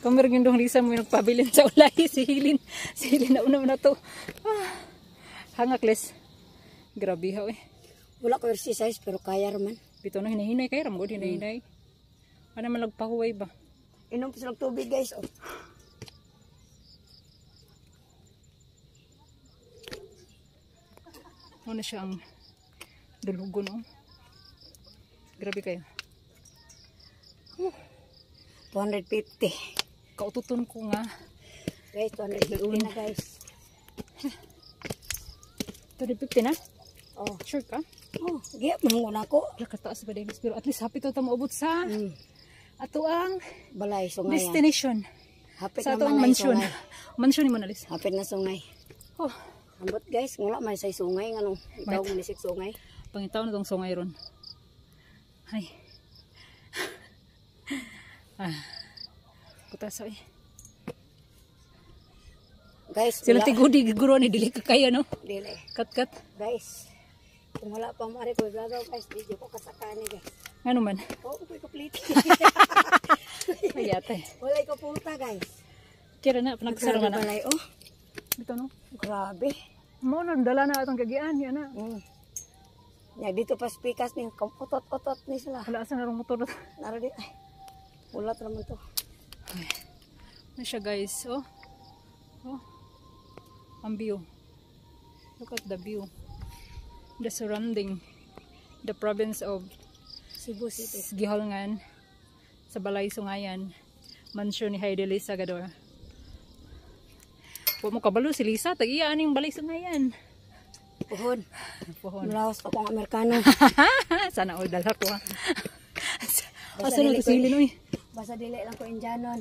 Kamir yung dong Lisa mo yung nagpabilin sa ulay. Si Hilin na una to. Hangak les. Grabe ha eh. Wala ko exercise pero kaya raman. Bito na hinahinay kay ram god hinahinay. Ano man nagpahuway ba? Inom pa silang tubig guys. Oh. Ano siya ang dulugon oh. Grabe kayo. 250. Kaututon ko nga. Guys, 250 na guys. 250 na? Oh, Sure ka? oh, gaya mo na ako. Wala kataas ba dahil pero at least happy to maubot sa ato ang Balay, sungay. destination. Hapit Sa ato naman ang na mansion. sungay. Mansion ni mo nalis. Hapit na sungay. Oh, Ambot guys, ngula man sa sungay nganong itaw Right. mo nisik sungay. pangitaw na tong sungay ron. Ay. Kutasa eh. Guys, Sila wala- tigudi guro ni dili ka kaya no. Dili. Kat. Guys, kung wala pa mari ko gagaw guys, di ko kasakani guys. Ngano man? Oo, ko complete. Ayate. Wala ko punta guys. Kira na panagsara Grabe na. balay, oh. Bito no. Grabe. Mo na dala na atong kagian yan na. Ya dito pa spikas ni otot-otot ni sila. Wala sa narong motor. Naro di. Ay. Ulat raman to. Na siya guys. Oh. Oh. Ang view. Look at the view. The surrounding. The province of Cebu City. Giholngan. Sa Balay Sungayan. Mansion ni Heidi Lisa Gador. Huwag mo kabalo si Lisa. Tag-iyaan yung Balay Sungayan. Puhon. Pohon. Mulawas pa kong Amerikano. Sana all dala ko ha. Basta Asa na dili to silin uy. Basta dili lang ko Indianon.